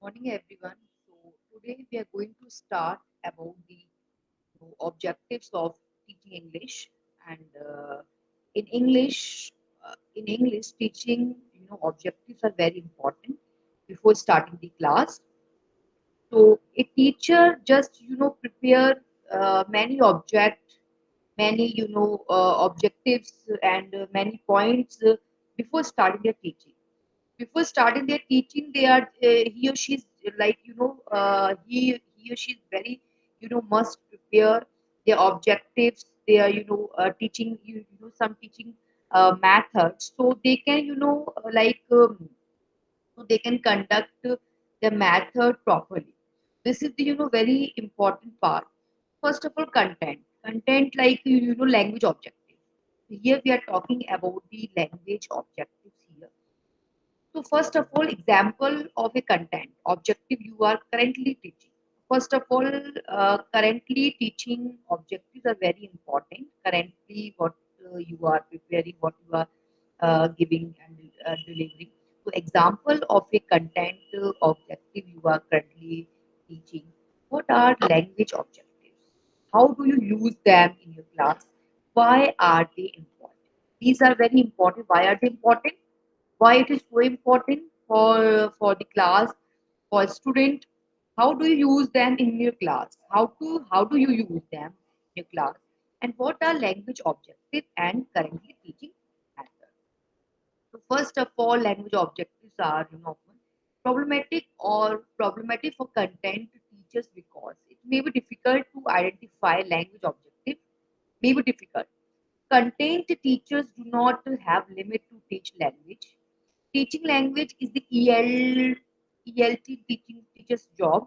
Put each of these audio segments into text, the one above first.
Morning, everyone. So today we are going to start about the objectives of teaching English. And in English, teaching objectives are very important before starting the class. So a teacher just prepare many objectives and many points before starting their teaching. Before starting their teaching, they are he or she is like he or she is very must prepare their objectives. They are teaching some teaching methods, so they can so they can conduct the method properly. This is the very important part. First of all, content. Content like language objective. Here we are talking about the language objectives here. So first of all, example of a content objective you are currently teaching. First of all, currently teaching objectives are very important. Currently, what you are preparing, what you are giving and delivering. So example of a content objective you are currently teaching. What are language objectives? How do you use them in your class? Why are they important? These are very important. Why are they important? Why it is so important for the class, for student? How do you use them in your class? How do you use them in your class? And what are language objectives and currently teaching methods? So first of all, language objectives are often problematic for content teachers because it may be difficult to identify language objective. May be difficult. Content teachers do not have limit to teach language. Teaching language is the ELT teacher's job,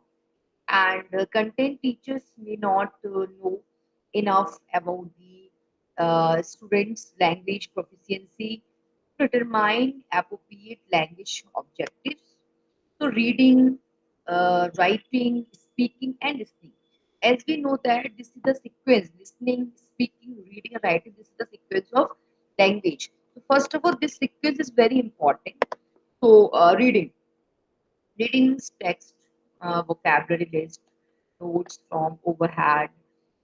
and content teachers may not know enough about the students' language proficiency to determine appropriate language objectives. So, reading, writing, speaking, and listening. As we know that this is the sequence: listening, speaking, reading, and writing. This is the sequence of language. So, first of all, this sequence is very important. So, reading text, vocabulary list, notes from overhead,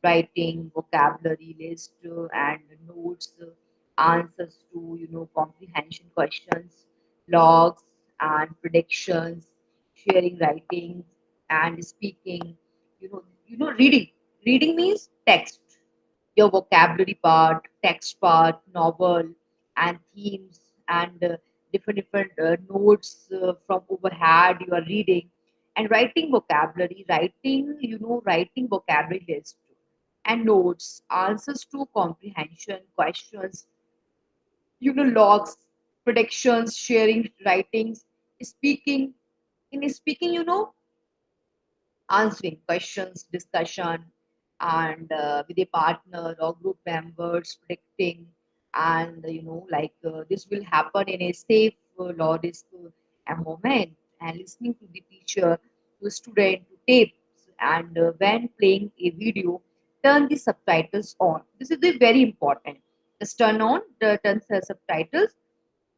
writing vocabulary list and notes, answers to comprehension questions, logs and predictions, sharing writing and speaking. Reading. Reading means text, your vocabulary part, text part, novel, and themes, and different notes from overhead you are reading, and writing vocabulary, writing vocabulary list and notes, answers to comprehension questions, logs, predictions, sharing writings, speaking. In speaking, answering questions, discussion, and with a partner or group members, predicting, and this will happen in a safe, low risk environment, and listening to the teacher, to student, to tapes, and when playing a video, turn the subtitles on. This is the very important. Just turn the subtitles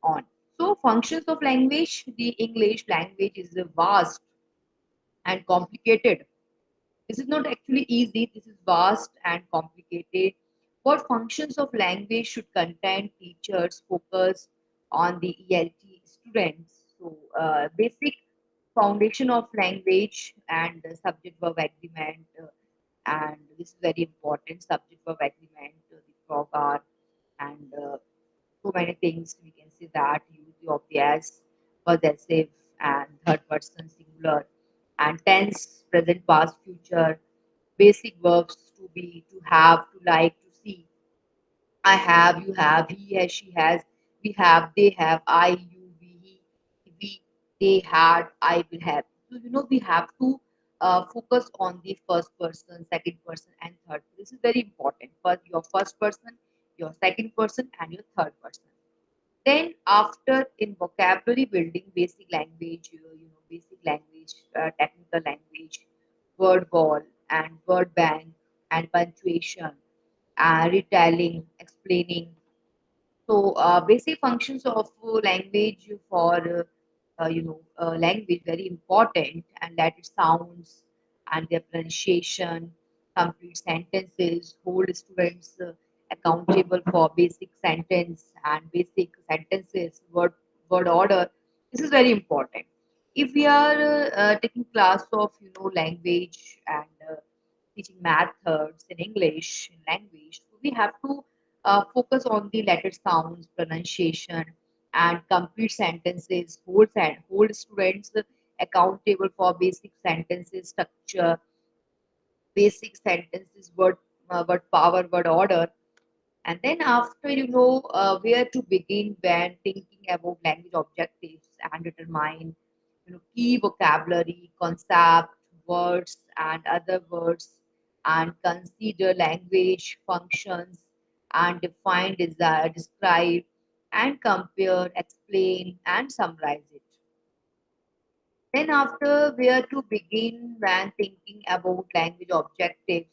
on. So, functions of language. The English language is vast and complicated. This is not actually easy, this is vast and complicated. What functions of language should content teachers focus on the ELT students? So, basic foundation of language and subject verb agreement, and this is very important subject verb agreement, the progar, and so many things we can see that use of the as, possessive, and third person singular, and tense, present, past, future, basic verbs to be, to have, to like, to see. I have, you have, he has, she has, we have, they have, I, you, we, they had, I will have. So we have to focus on the first person, second person, and third. This is very important. First, your first person, your second person, and your third person. Then after in vocabulary building, basic language, basic language, technical language, word wall and word bank and punctuation, retelling, explaining. So basic functions of language for language very important, and that it sounds and their pronunciation, complete sentences, hold students accountable for basic sentence and basic sentences, word order. This is very important. If we are taking class of language and teaching methods in English in language, so we have to focus on the letter sounds, pronunciation, and complete sentences. Hold students accountable for basic sentences structure, basic sentences, word power, word order. And then after where to begin when thinking about language objectives and determine key vocabulary, concept, words and other words, and consider language functions and define, desire, describe and compare, explain and summarize it. Then, after where to begin when thinking about language objectives?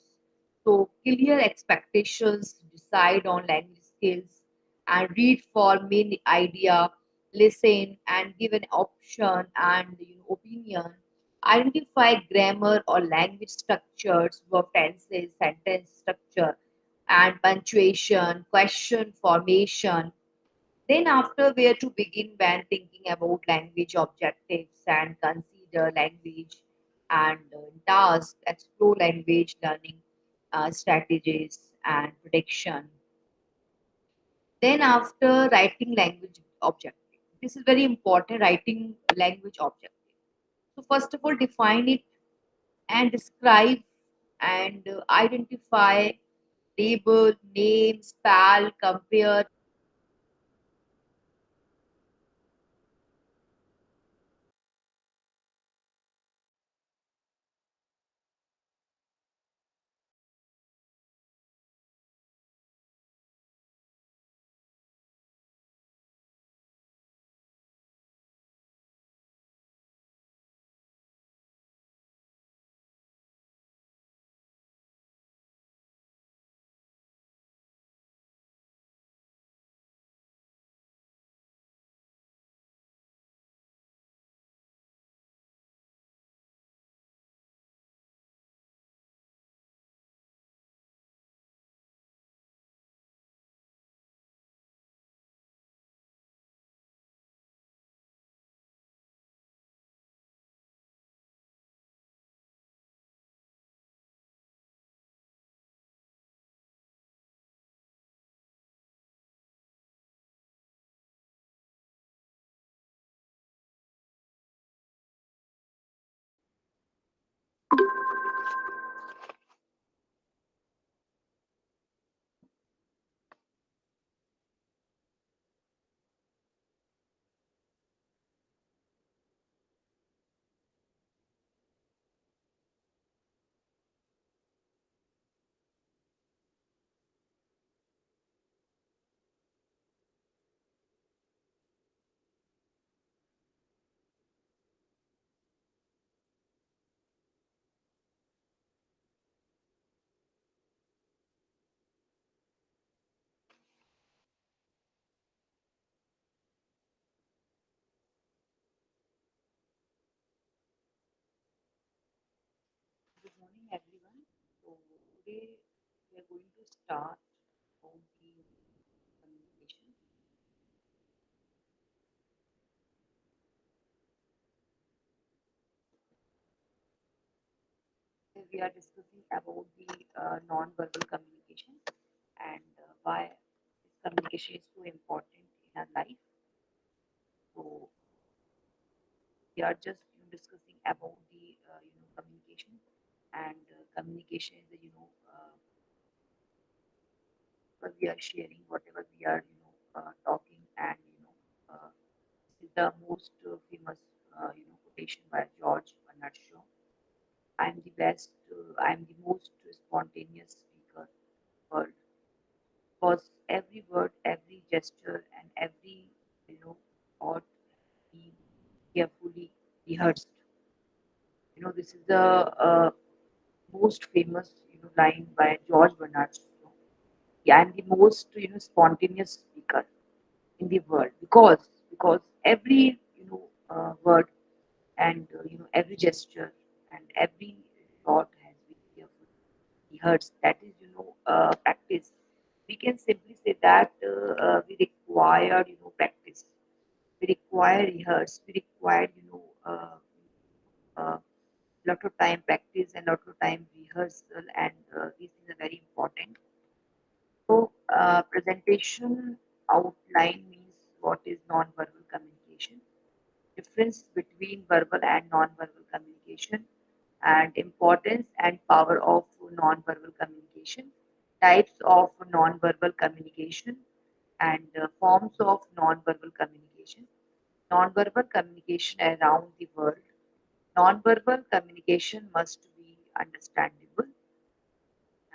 So, clear expectations, decide on language skills, and read for main idea, listen and give an option and opinion. Identify grammar or language structures, verb tenses, sentence structure, and punctuation, question formation. Then, after where to begin when thinking about language objectives and consider language and tasks, explore language learning strategies and prediction. Then, after writing language objective, this is very important. Writing language objective. So, first of all, define it and describe and identify, label, name, spell, compare. Good morning, everyone. So today we are going to start on the communication. We are discussing about the non-verbal communication and why this communication is so important in our life. So we are just discussing about the communication, and communication is what we are sharing, whatever we are talking, and this is the most famous quotation by George Bernard Shaw. I'm the best, I'm the most spontaneous speaker in the world, because every word, every gesture, and every thought be carefully rehearsed. This is the most famous line by George Bernard Shaw. Yeah, I'm the most spontaneous speaker in the world, because every word, and every gesture and every thought has been carefully rehearsed. That is practice. We can simply say that we require practice, we require rehearse, we require lot of time practice and lot of time rehearsal, and these things are very important. So presentation outline means what is non-verbal communication, difference between verbal and non-verbal communication, and importance and power of non-verbal communication, types of non-verbal communication, and forms of non-verbal communication, non-verbal communication around the world. Non-verbal communication must be understandable,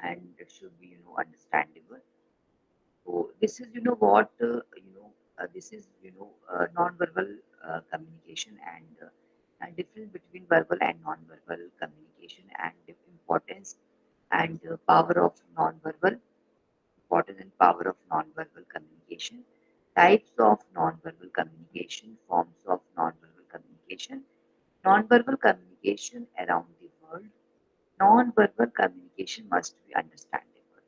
and it should be understandable. So this is this is non-verbal communication, and difference between verbal and non-verbal communication, and the importance and power of non-verbal, importance and power of non-verbal communication, types of non-verbal communication, forms of non-verbal communication, non-verbal communication around the world. Non-verbal communication must be understandable.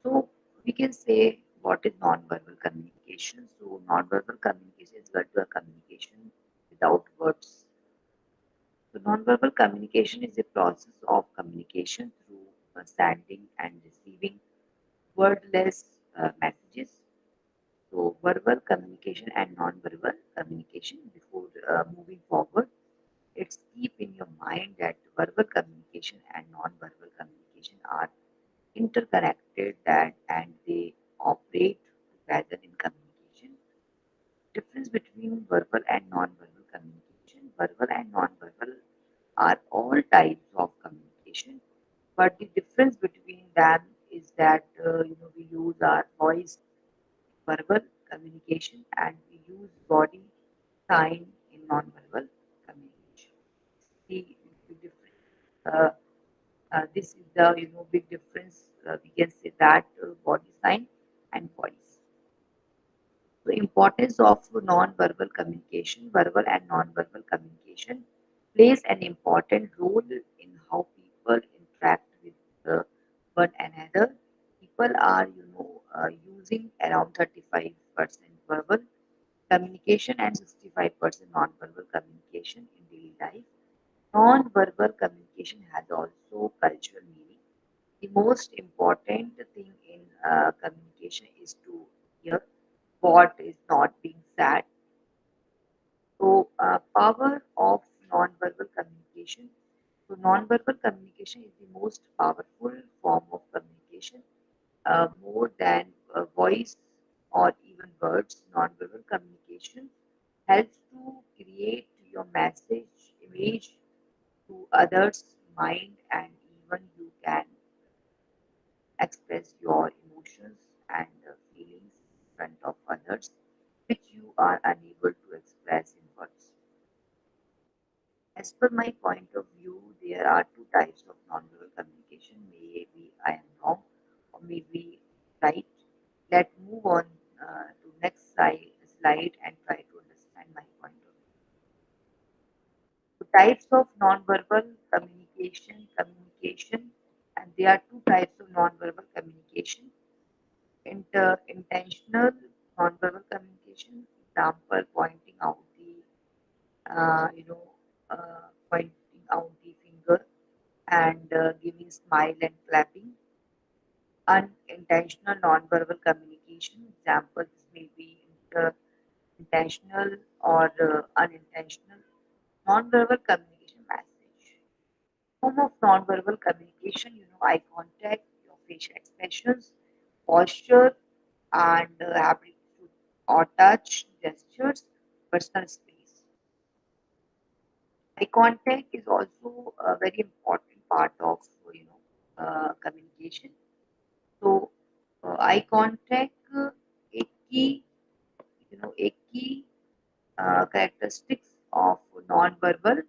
So we can say what is non-verbal communication. So non-verbal communication is virtual communication without words. So non-verbal communication is a process of communication through sending and receiving wordless messages. So verbal communication and non-verbal communication. Before moving forward, let's keep in your mind that verbal communication and non-verbal communication are interconnected, that and they operate together in communication. Difference between verbal and non-verbal communication. Verbal and non-verbal are all types of communication, but the difference between them is that we use our voice in verbal communication, and we use body sign in non-verbal communication. The difference. Uh, this is the big difference. We can say that body sign and voice. The importance of non-verbal communication. Verbal and non-verbal communication plays an important role in how people interact with one another. People are using around 35% verbal communication and 65% non-verbal communication in daily life. Non-verbal communication has also cultural meaning. The most important thing in communication is to hear what is not being said. So, power of non-verbal communication. So, non-verbal communication is the most powerful form of communication, more than voice or even words. Non-verbal communication helps to create your message, image to others' mind, and even you can express your emotions and feelings in front of others, which you are unable to express in words. As per my point of view, there are two types of nonverbal communication. Maybe I am wrong, or maybe right. Let's move on to next slide and try to understand my point of view. So types of nonverbal communication, and there are two types of nonverbal communication. Intentional nonverbal communication, example pointing out the pointing out the finger and giving smile and clapping. Unintentional nonverbal communication, examples may be intentional or unintentional nonverbal communication message. Form of nonverbal communication, eye contact, your facial expressions, posture, and ability to or touch, gestures, personal space. Eye contact is also a very important part of communication. So eye contact, a key a key characteristics of non-verbal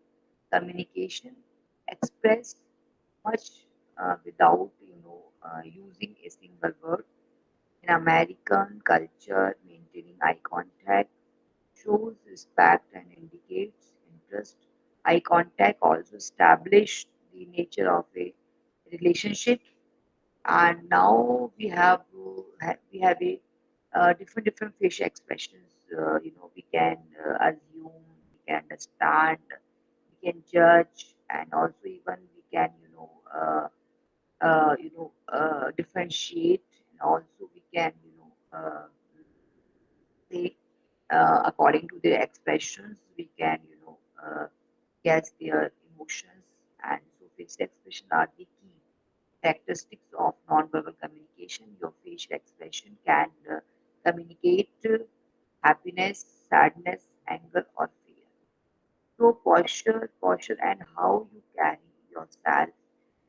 communication, express much without using a single word. In American culture, maintaining eye contact shows respect and indicates interest. Eye contact also establish the nature of a relationship, and now we have a different facial expressions. We can assume, we can understand, we can judge, and also even we can differentiate, and also we can say according to their expressions we can guess their emotions. And so facial expression are the key characteristics of nonverbal communication. Your facial expression can communicate happiness, sadness, anger, or fear. So posture and how you carry yourself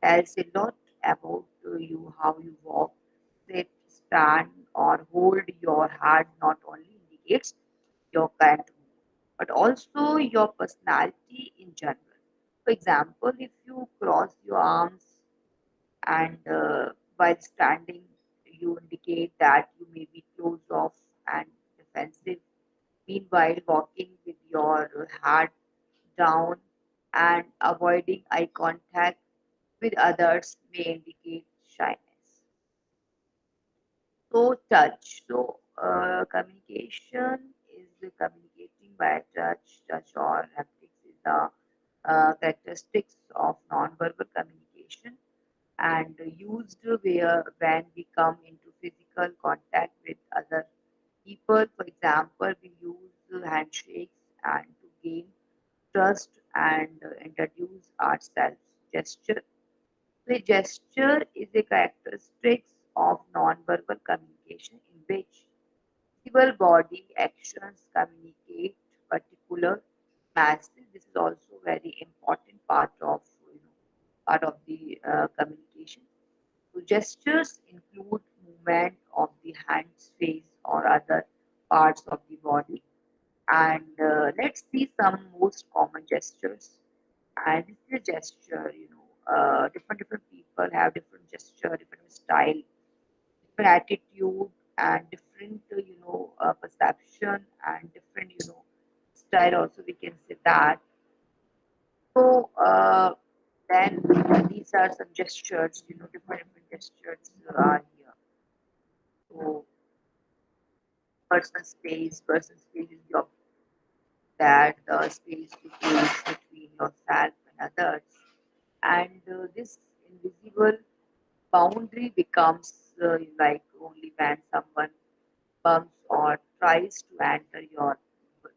tells a lot about you, how you walk, sit, stand, or hold your head not only indicates your current mood, but also your personality in general. For example, if you cross your arms and while standing, you indicate that you may be closed off and defensive. Meanwhile, walking with your head down and avoiding eye contact with others may indicate shyness. So, touch. So, communication is the communicating by touch or haptics is the characteristics of nonverbal communication and used where when we come into physical contact with other people. For example, we use handshakes and to gain trust and introduce ourselves. Gesture. The gesture is a characteristic of nonverbal communication in which visible body actions communicate particular message. This is also very important part of the communication. So gestures include movement of the hands, face, or other parts of the body. And let's see some most common gestures. And this is a gesture, different people have different gesture, different style, different attitude, and different perception and different style. Also, we can say that. So then these are some gestures, different gestures are here. So person space is your that the space between yourself and others, and this invisible boundary becomes like only when someone bumps or tries to enter your people.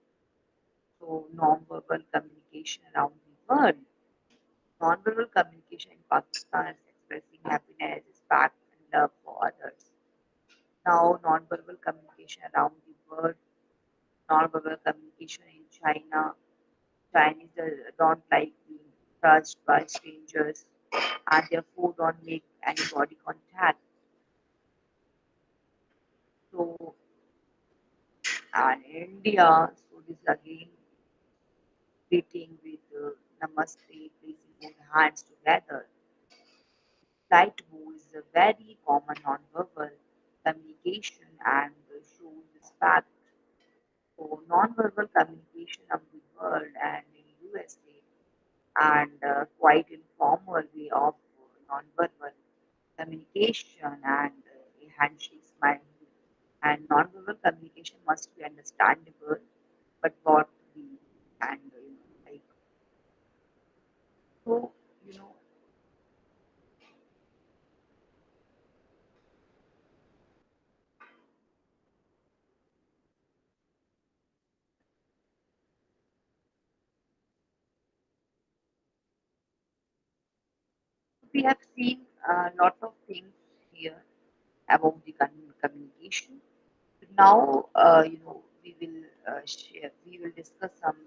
So non-verbal communication around the world. Non-verbal communication in Pakistan is expressing happiness, respect, and love for others. Now, non-verbal communication around the world. Non-verbal communication in China. Chinese don't like being touched by strangers and therefore don't make any body contact. So, and India, so this again greeting with namaste, placing both hands together. Light move is a very common non-verbal communication and shows respect. So, non-verbal communication of the world and in USA and quite informal way of non-verbal communication and a handshake smile. And non-verbal communication must be understandable, but what we and like so you know we have seen a lot of things here about the communication. Now we will share we will discuss some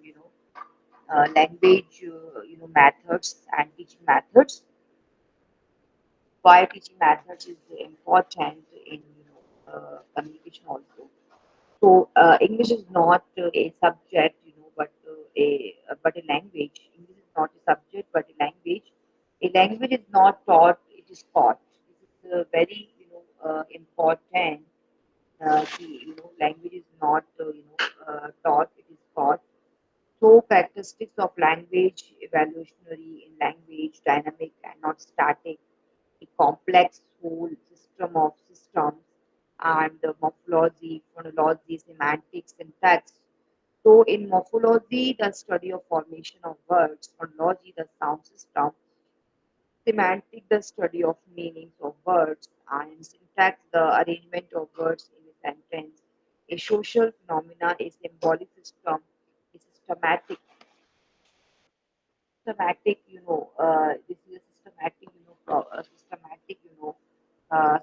language methods and teaching methods. Why teaching methods is important in communication also. So English is not a subject, but a language. English is not a subject, but a language. A language is not taught; it is taught. This is very important. The language is not taught; it is taught. characteristics of language evolutionary in language, dynamic and not static, a complex whole system of systems, and morphology, phonology, semantics, syntax. So, in morphology, the study of formation of words, phonology, the sound system, semantic, the study of meanings of words, and syntax, the arrangement of words in a sentence. A social phenomena, a symbolic system, a this is a systematic,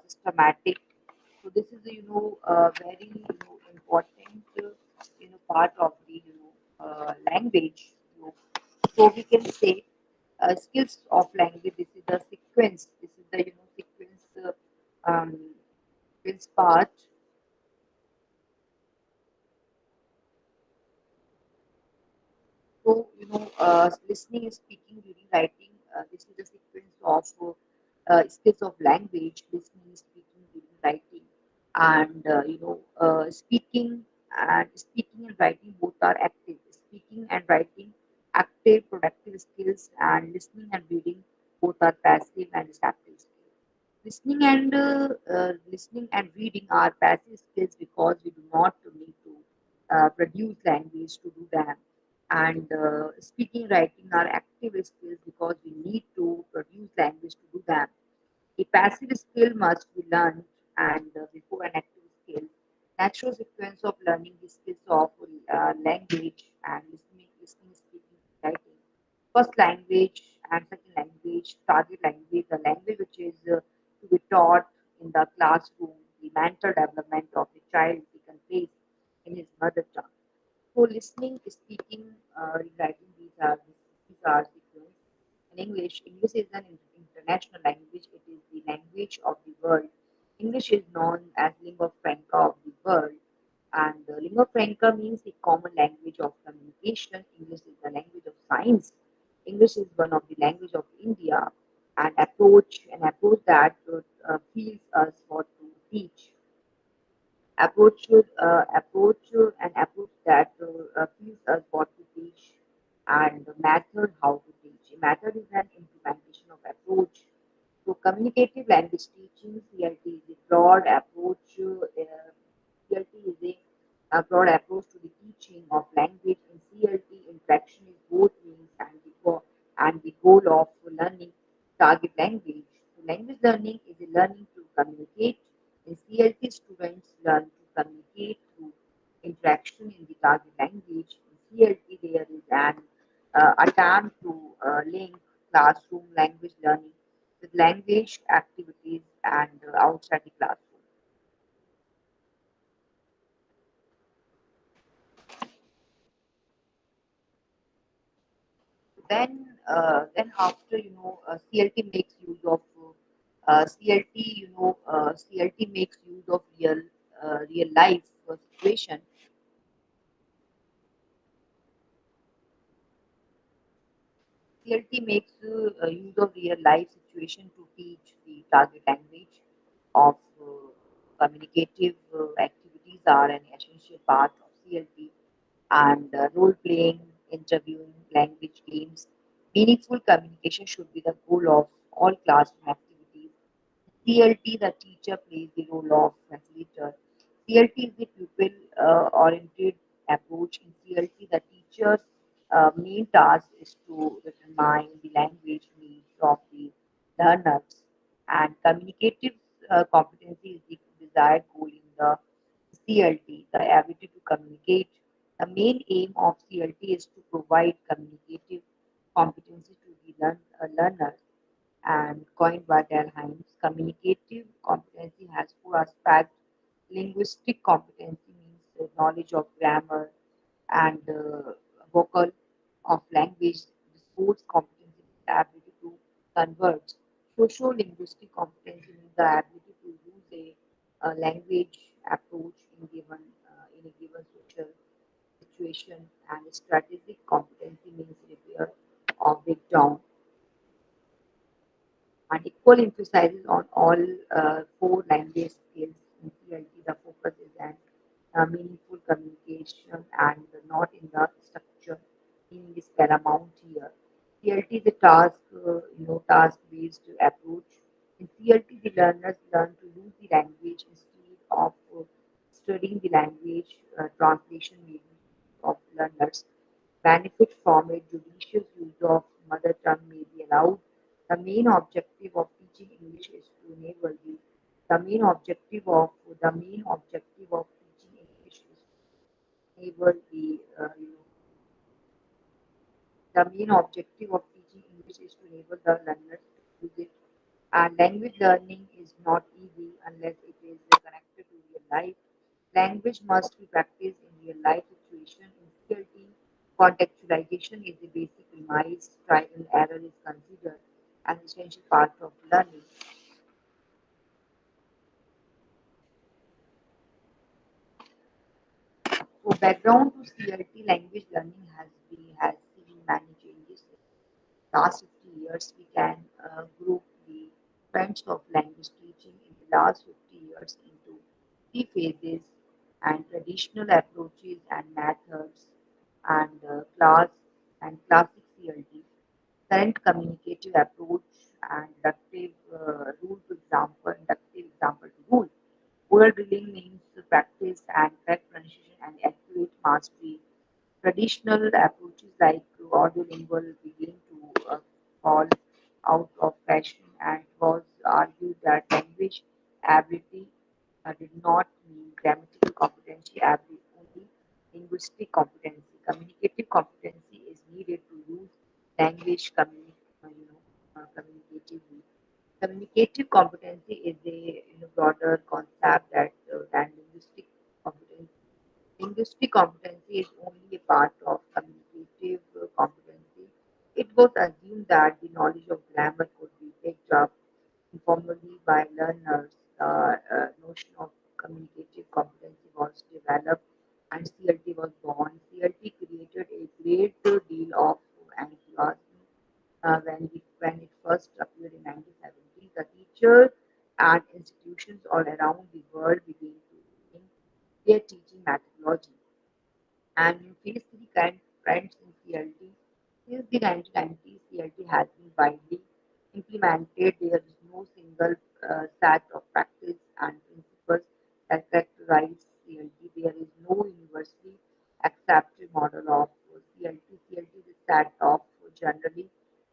systematic. So this is, very, important, part of the, language. So we can say skills of language. This is the sequence. This is the, sequence part. So, listening, speaking, reading, writing, this is the sequence of skills of language, listening, speaking, reading, writing, and, speaking and writing both are active. Speaking and writing, active, productive skills, and listening and reading both are passive and receptive skills. Listening and reading are passive skills because we do not need to produce language to do them. And speaking, writing are active skills because we need to produce language to do them. A passive skill must be learned, and before an active skill. Natural sequence of learning the skills of language and listening, speaking, writing. First language and second language, target language, the language which is to be taught in the classroom, the mental development of the child taken place in his mother tongue. So listening, speaking, writing, these are sequence. In English, English is an international language. It is the language of the world. English is known as lingua franca of the world, and lingua franca means the common language of communication. English is the language of science. English is one of the language of India, and approach that feels us what to teach. Approach that feels us what to teach, and the method how to teach. A method is an implementation of approach. So communicative language teaching, CLT, is a broad approach. CLT is a broad approach to the teaching of language. In CLT, interaction is both means and the goal of learning target language. So language learning is a learning to communicate. In CLT, students learn to communicate through interaction in the target language. In CLT, there is an attempt to link classroom language learning with language activities and outside the classroom. Then after, CLT makes use of CLT makes use of real life situation. CLT makes use of real life situation to teach the target language of communicative activities are an essential part of CLT, and role playing, interviewing, language games. Meaningful communication should be the goal of all classroom activities. CLT, the teacher plays the role of facilitator. CLT is the pupil oriented approach. In CLT, the teacher's main task is to determine the language needs of the learners, and communicative competency is the desired goal in the CLT, the ability to communicate. The main aim of CLT is to provide communicative competency to the learners, and coined by Delheims. Communicative competency has four aspects. Linguistic competency means the knowledge of grammar and vocal of language. The sports competency is the ability to convert. Social linguistic competency means the ability to use a language approach in a given social situation. And strategic competency means repair or breakdown, and equal emphasizes on all four language skills. In CLT, the focus is on meaningful communication and not in the structure. In paramount here. CLT is a task-based approach. In CLT, the learners learn to use the language instead of studying the language. Translation maybe of learners benefit from a judicious use of mother tongue may be allowed. The main objective of teaching English is to enable the main objective of teaching English is to enable the main objective of teaching English is to enable the learners to use it. And language learning is not easy unless it is connected to real life. Language must be practiced in real life situation. In CLT, contextualization is the basic premise. Trial and error is considered an essential part of learning. So, background to CLT language learning has seen many changes in the last 50 years. We can group the trends of language teaching in the last 50 years into three phases and traditional approaches and methods and class and classic CLT, current communicative approach and inductive inductive example to rule. Oral drilling means practice and correct pronunciation and accurate mastery. Traditional approaches like audiolingual begin to fall out of fashion, and it was argued that language ability did not mean grammatical competency, ability only linguistic competency. Communicative competency is needed to use language communicatively. Communicative competency is a broader concept than linguistic competency. Linguistic competency is only a part of communicative competency. It was assumed that the knowledge of grammar could be picked up informally by learners. The notion of communicative competency was developed and CLT was born. CLT created a great deal of enthusiasm when it first appeared in 1970s. The teachers and institutions all around the world began to think their teaching methodology and in phase 3 current trends in CLT. Since the 1990s, CLT has been widely implemented. There is no single set of practice and principles that characterize CLT. There is no universally accepted model of CLT. CLT is a set of generally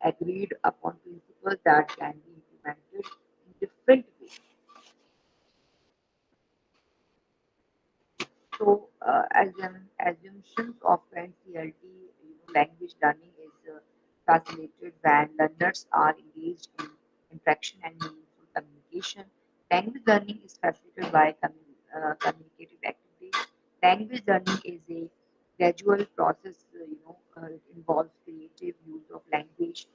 agreed upon principles that can be implemented in different ways. So, assumptions of NCLT language learning is facilitated when learners are engaged in interaction and meaningful communication. Language learning is facilitated by communicative activities. Language learning is a gradual process. It involves creative use of language,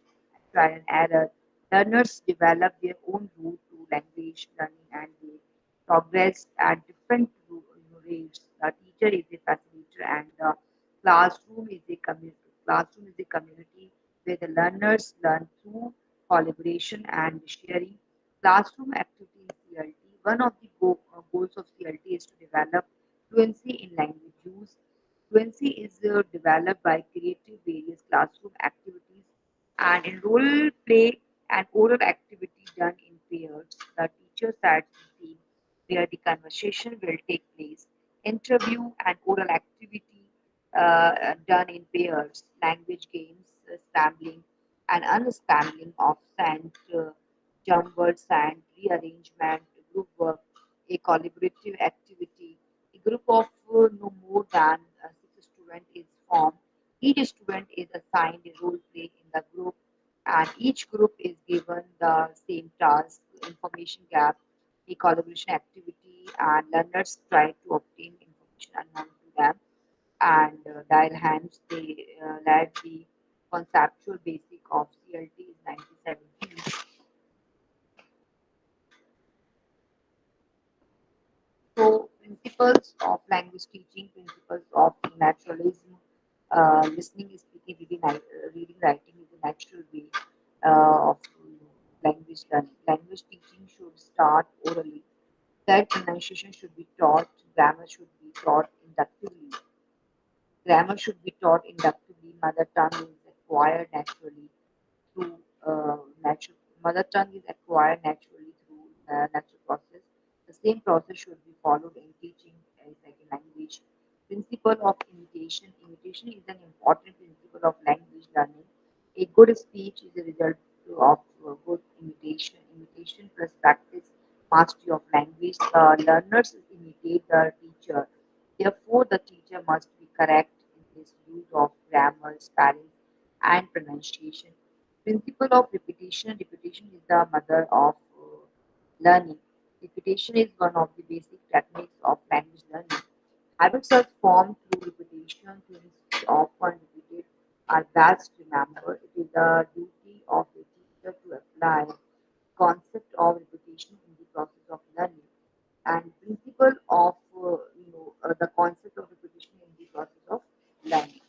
trial and error. Learners develop their own route to language learning and they progress at different rates. The teacher is a facilitator and the classroom is a community. Classroom is a community where the learners learn through collaboration and sharing. Classroom activity in CLT. One of the goals of CLT is to develop fluency in language use. Fluency is developed by creative various classroom activities and in role play and oral activity done in pairs. The teacher sets the scene where the conversation will take place. Interview and oral activity done in pairs. Language games, scrambling and unscrambling of sand, jumbled sand, rearrangement, group work, a collaborative activity. A group of no more than 6 students is formed. Each student is assigned a role play in the group, and each group is given the same task, information gap, a collaboration activity, and learners try to obtain information unknown to them. And dial hands, they led the conceptual basic of CLT in 1970s. So, principles of language teaching, principles of naturalism, listening, speaking, reading, writing is a natural way of language learning. Language teaching should start orally. Correct pronunciation should be taught. Grammar should be taught inductively. Grammar should be taught inductively. Mother tongue is acquired naturally through natural mother tongue is acquired naturally through natural process. The same process should be followed in teaching a second language. Principle of imitation. Imitation is an important principle of language learning. A good speech is a result of good imitation. Imitation plus practice, mastery of language. The learners imitate the teacher. Therefore, the teacher must be correct in his use of grammar, spelling, and pronunciation. Principle of repetition. Repetition is the mother of learning. Repetition is one of the basic techniques of language learning. Habits are formed through repetition. Things often repeated are best remembered. It is the duty of a teacher to apply concept of repetition in the process of learning and principle of the concept of repetition in the process of learning.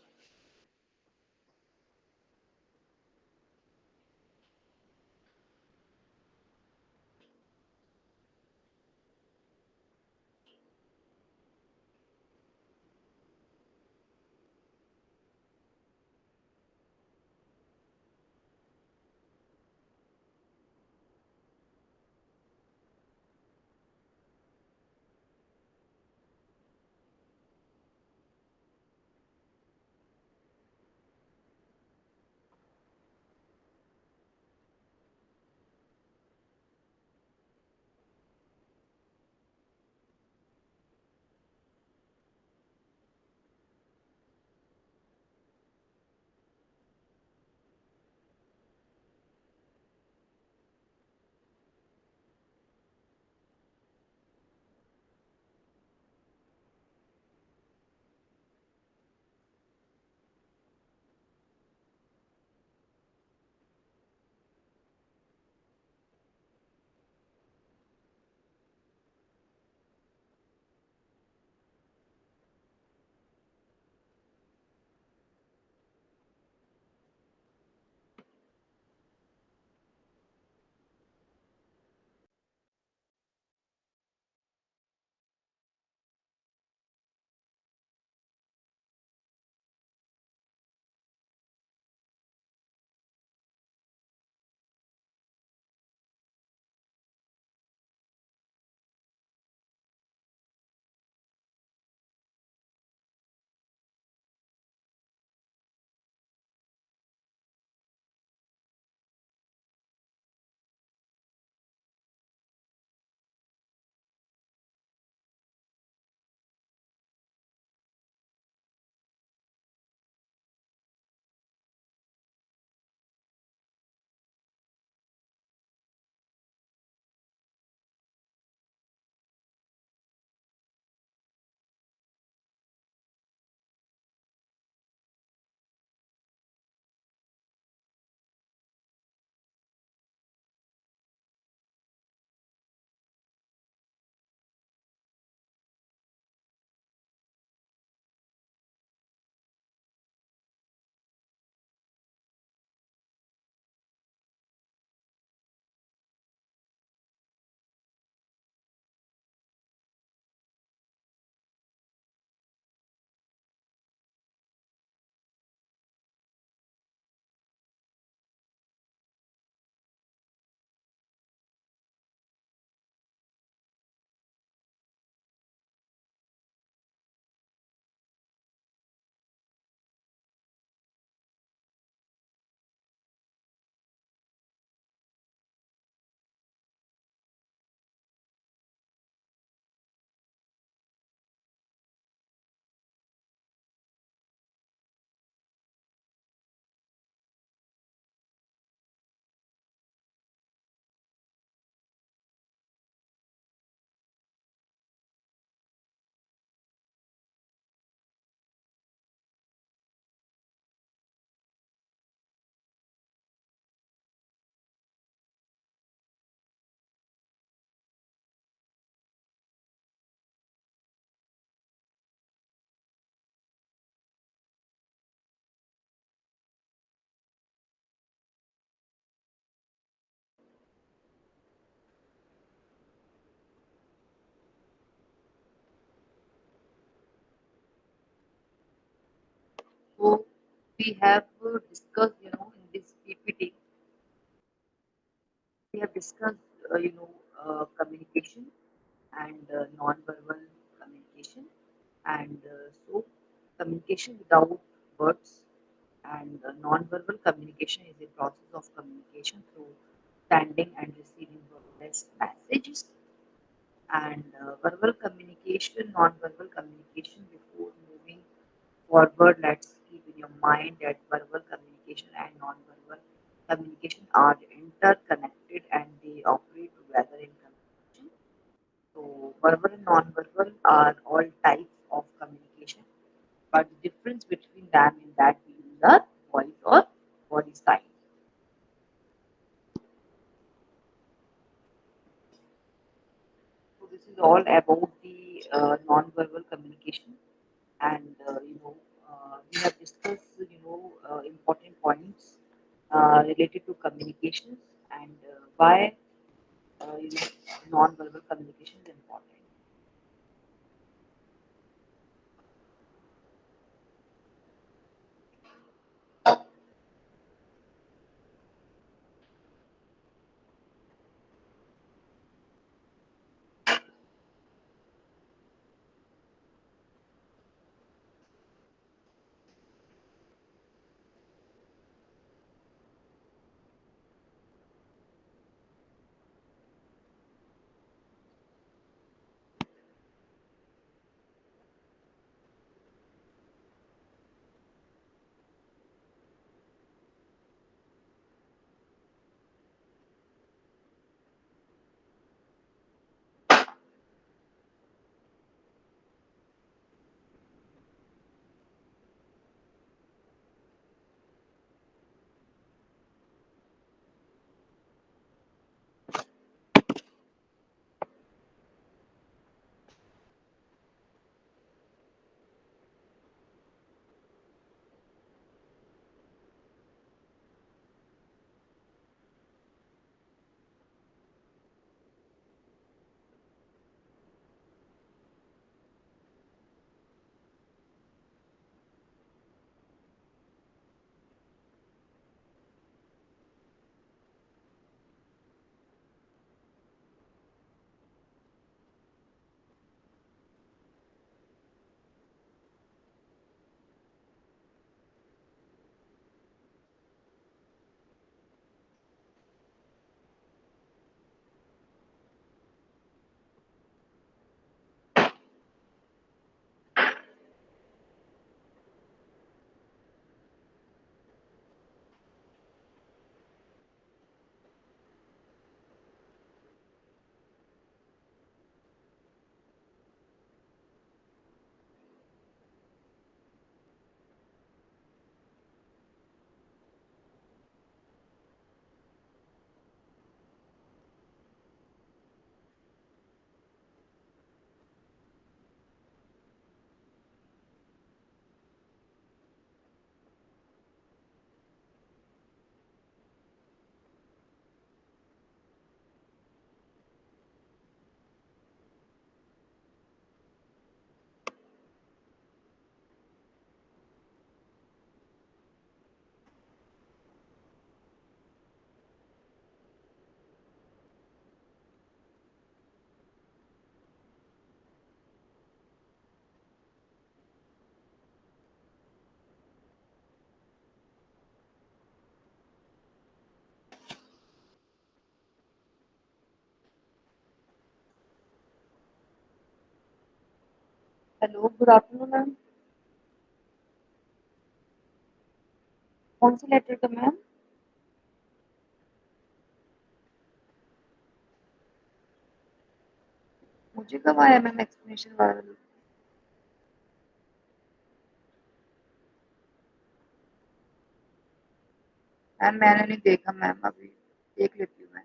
we have discussed, in this PPT, we have discussed, communication and non-verbal communication. And so, communication without words and non-verbal communication is a process of communication through sending and receiving wordless messages. And verbal communication, non-verbal communication. Before moving forward, let's keep in your mind that verbal communication and non-verbal communication are interconnected and they operate together in communication. So, verbal and non-verbal are all types of communication, but the difference between them is that we use our voice or body sign. So, this is all about the non-verbal communication, and we have discussed important points related to communications and why non-verbal communication is important. Hello, good afternoon ma'am. कौन से letter का ma'am? मुझे कब आया ma'am explanation वाला? Ma'am मैंने नहीं देखा मैम, अभी देख लेती हूँ मैं।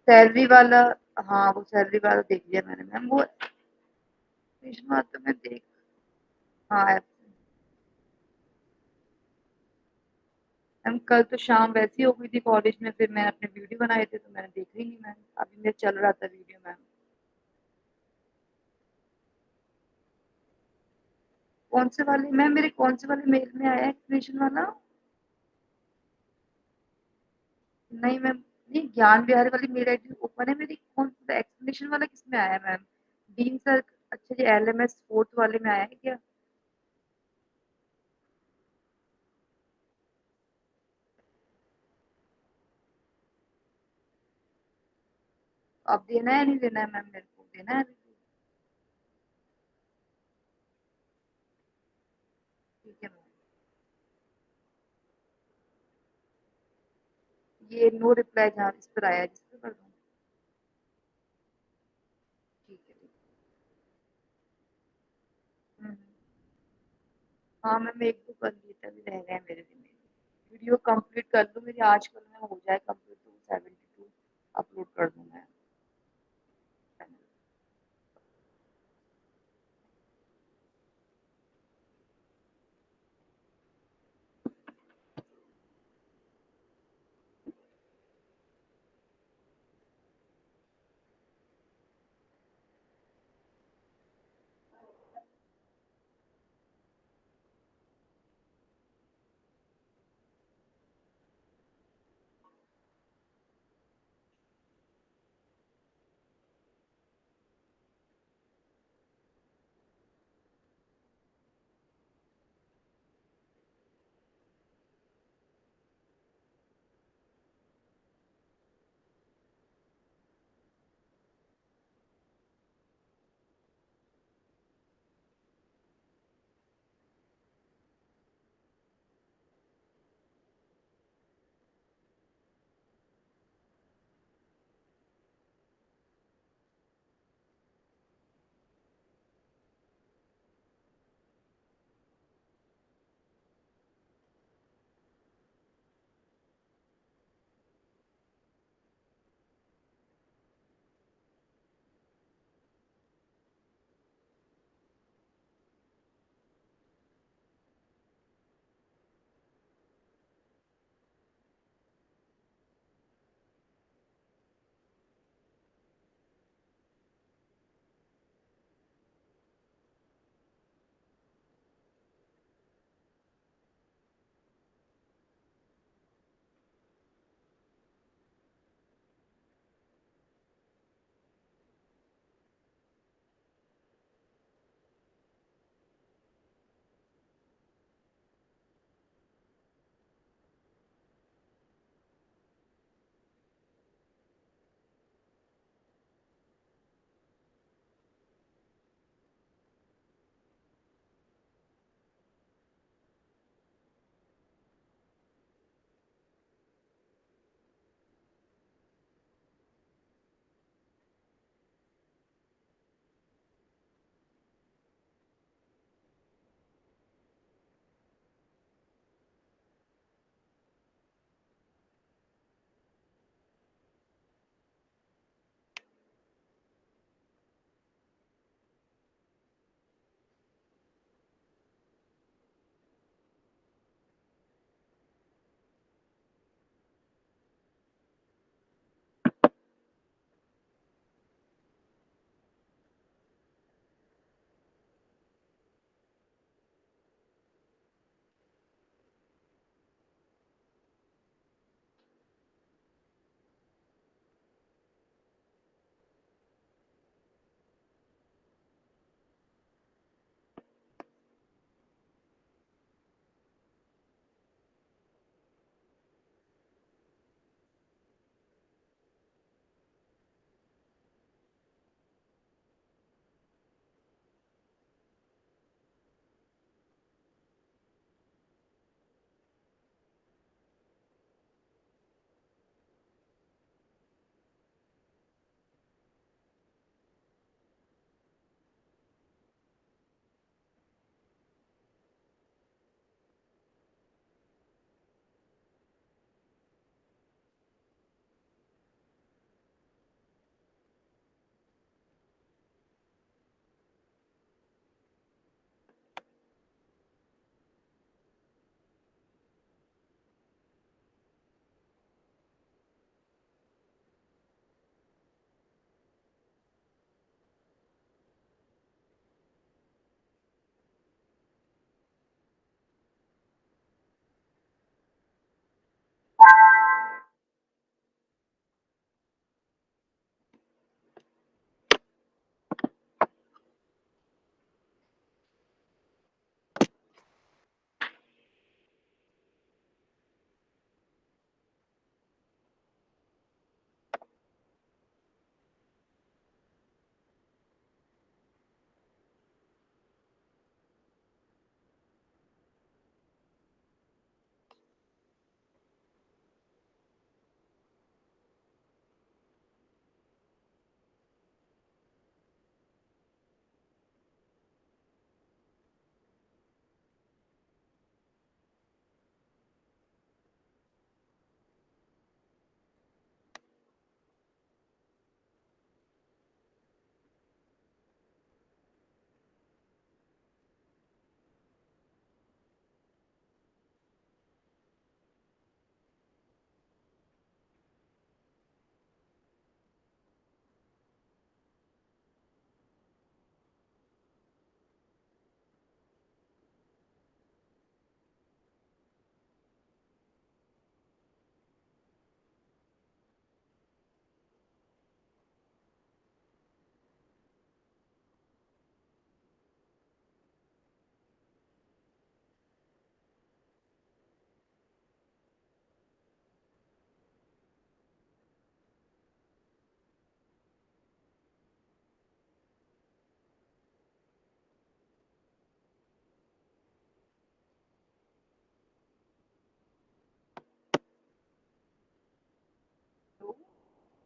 सैलरी वाला, हाँ वो सैलरी वाला देख लिया मैंने मैम। वो एक्सप्लेनेशन वाला तो मैं देख, हाँ मैम कल तो शाम वैसी हो गई थी कॉलेज में, फिर मैंने अपने वीडियो बनाए थे तो मैंने देखा ही नहीं मैम। अभी मेरा चल रहा था वीडियो मैम। कौन से वाले मैम, मेरे कौन से वाले मेल में आया एक्सप्लेनेशन वाला? नहीं मैम, नहीं ज्ञान विहार वाली मेल आईडी ओपन है मेरी, कौन सा एक्सप्लेनेशन वाला किसमें आया है मैम? डीन सर, अच्छा जी एलएमएस फोर्थ वाले में आया है क्या? अब देना है नहीं देना है मैम, मेरे को देना है अभी? ठीक है मैम। ये नो रिप्लाई जहाँ इस पर आया है, जिस पर कर दूँ? ठीक है ठीक है। हाँ मैम, एक दो कर लिए थे, अभी रह गए हैं मेरे भी। वीडियो कंप्लीट कर दूँ मेरी, आज कल में हो जाए कंप्लीट तो 72 अपलोड कर दूँ मैं।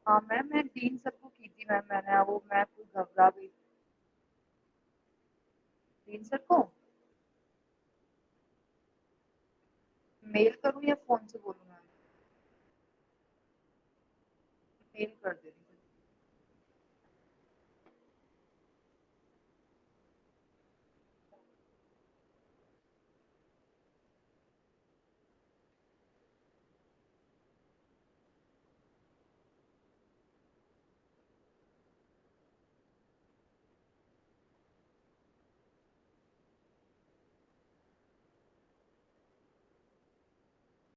हाँ मैम, मैं डीन सर को की थी मैम, मैंने वो मैं खुद घबरा गई। डीन सर को मेल करूँ या फोन से बोलूँ मैम? मेल कर देती